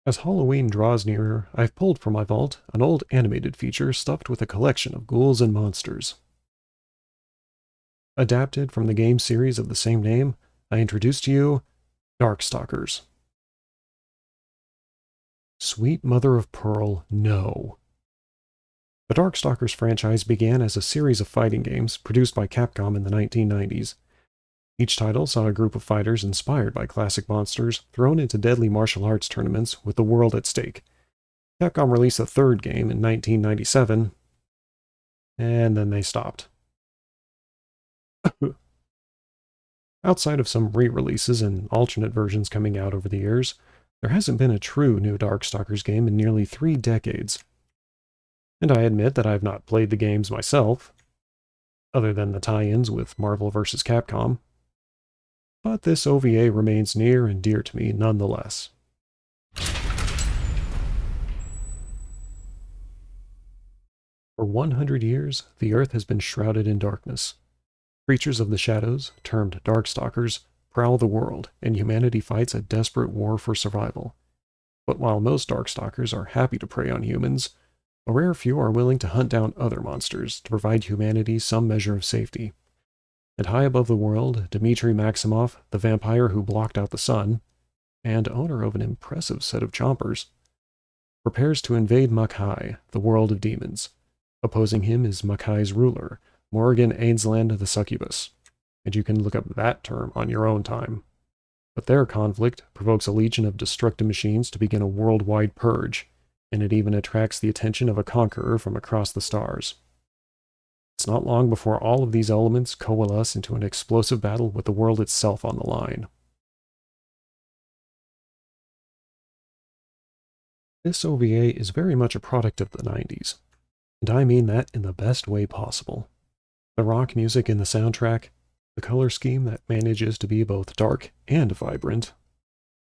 As Halloween draws nearer, I've pulled from my vault an old animated feature stuffed with a collection of ghouls and monsters. Adapted from the game series of the same name, I introduce to you Darkstalkers. Sweet mother of pearl, no. The Darkstalkers franchise began as a series of fighting games produced by Capcom in the 1990s. Each title saw a group of fighters inspired by classic monsters thrown into deadly martial arts tournaments with the world at stake. Capcom released a third game in 1997, and then they stopped. Outside of some re-releases and alternate versions coming out over the years, there hasn't been a true new Darkstalkers game in nearly 3 decades. And I admit that I've not played the games myself, other than the tie-ins with Marvel vs. Capcom, but this OVA remains near and dear to me nonetheless. For 100 years, the Earth has been shrouded in darkness. Creatures of the shadows, termed Darkstalkers, prowl the world, and humanity fights a desperate war for survival. But while most Darkstalkers are happy to prey on humans, a rare few are willing to hunt down other monsters to provide humanity some measure of safety. And high above the world, Dmitry Maximov, the vampire who blocked out the sun, and owner of an impressive set of chompers, prepares to invade Makai, the world of demons. Opposing him is Makai's ruler, Morrigan Ainsland the Succubus, and you can look up that term on your own time. But their conflict provokes a legion of destructive machines to begin a worldwide purge, and it even attracts the attention of a conqueror from across the stars. It's not long before all of these elements coalesce into an explosive battle with the world itself on the line. This OVA is very much a product of the 90s, and I mean that in the best way possible. The rock music in the soundtrack, the color scheme that manages to be both dark and vibrant,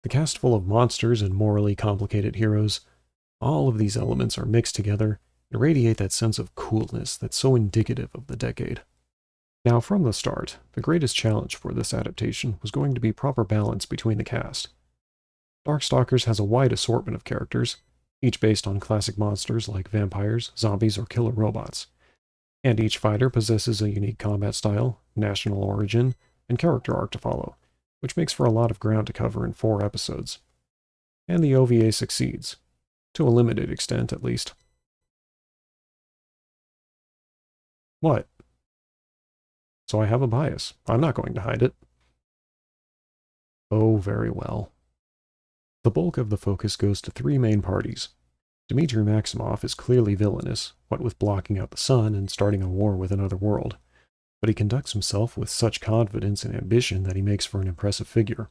the cast full of monsters and morally complicated heroes, all of these elements are mixed together and radiate that sense of coolness that's so indicative of the decade. Now, from the start, the greatest challenge for this adaptation was going to be proper balance between the cast. Darkstalkers has a wide assortment of characters, each based on classic monsters like vampires, zombies, or killer robots. And each fighter possesses a unique combat style, national origin, and character arc to follow, which makes for a lot of ground to cover in 4 episodes. And the OVA succeeds, to a limited extent at least. What? So I have a bias. I'm not going to hide it. Oh, very well. The bulk of the focus goes to 3 main parties. Dmitry Maximov is clearly villainous, what with blocking out the sun and starting a war with another world, but he conducts himself with such confidence and ambition that he makes for an impressive figure.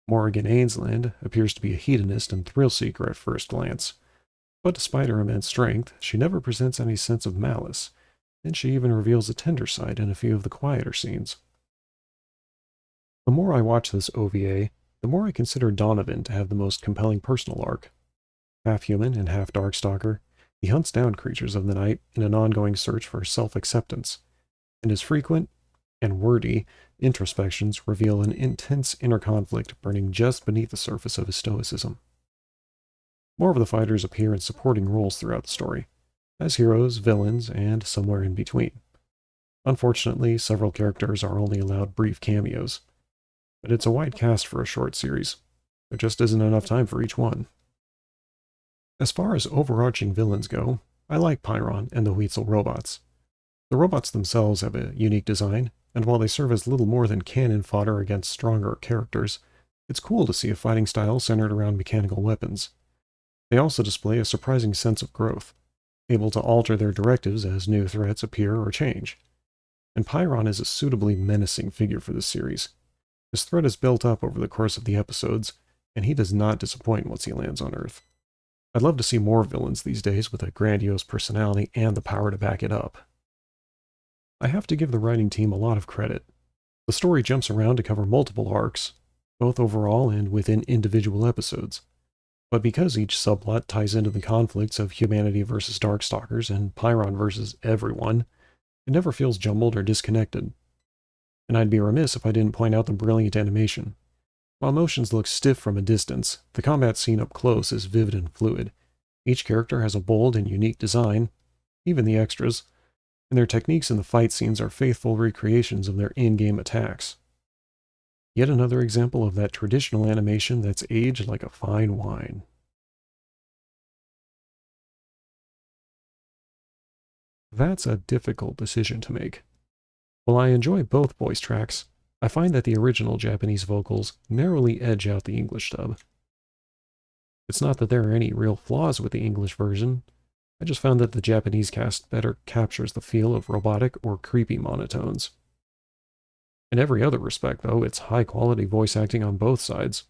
Morrigan Ainsland appears to be a hedonist and thrill-seeker at first glance, but despite her immense strength, she never presents any sense of malice, and she even reveals a tender side in a few of the quieter scenes. The more I watch this OVA, the more I consider Donovan to have the most compelling personal arc. Half human and half Darkstalker, he hunts down creatures of the night in an ongoing search for self-acceptance, and his frequent and wordy introspections reveal an intense inner conflict burning just beneath the surface of his stoicism. More of the fighters appear in supporting roles throughout the story, as heroes, villains, and somewhere in between. Unfortunately, several characters are only allowed brief cameos, but it's a wide cast for a short series. There just isn't enough time for each one. As far as overarching villains go, I like Pyron and the Weasel robots. The robots themselves have a unique design, and while they serve as little more than cannon fodder against stronger characters, it's cool to see a fighting style centered around mechanical weapons. They also display a surprising sense of growth, able to alter their directives as new threats appear or change. And Pyron is a suitably menacing figure for this series. His threat is built up over the course of the episodes, and he does not disappoint once he lands on Earth. I'd love to see more villains these days with a grandiose personality and the power to back it up. I have to give the writing team a lot of credit. The story jumps around to cover multiple arcs, both overall and within individual episodes. But because each subplot ties into the conflicts of humanity versus Darkstalkers and Pyron versus everyone, it never feels jumbled or disconnected. And I'd be remiss if I didn't point out the brilliant animation. While motions look stiff from a distance, the combat scene up close is vivid and fluid. Each character has a bold and unique design, even the extras, and their techniques in the fight scenes are faithful recreations of their in-game attacks. Yet another example of that traditional animation that's aged like a fine wine. That's a difficult decision to make. While I enjoy both voice tracks, I find that the original Japanese vocals narrowly edge out the English dub. It's not that there are any real flaws with the English version, I just found that the Japanese cast better captures the feel of robotic or creepy monotones. In every other respect, though, it's high-quality voice acting on both sides.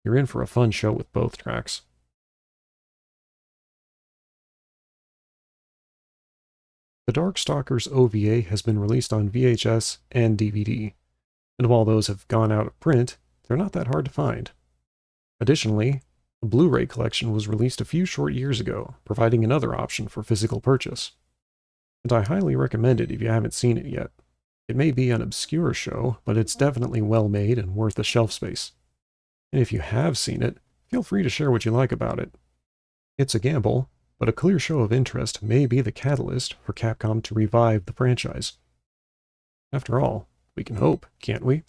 You're in for a fun show with both tracks. The Darkstalkers OVA has been released on VHS and DVD, and while those have gone out of print, they're not that hard to find. Additionally, a Blu-ray collection was released a few short years ago, providing another option for physical purchase. And I highly recommend it if you haven't seen it yet. It may be an obscure show, but it's definitely well made and worth the shelf space. And if you have seen it, feel free to share what you like about it. It's a gamble, but a clear show of interest may be the catalyst for Capcom to revive the franchise. After all, we can hope, can't we?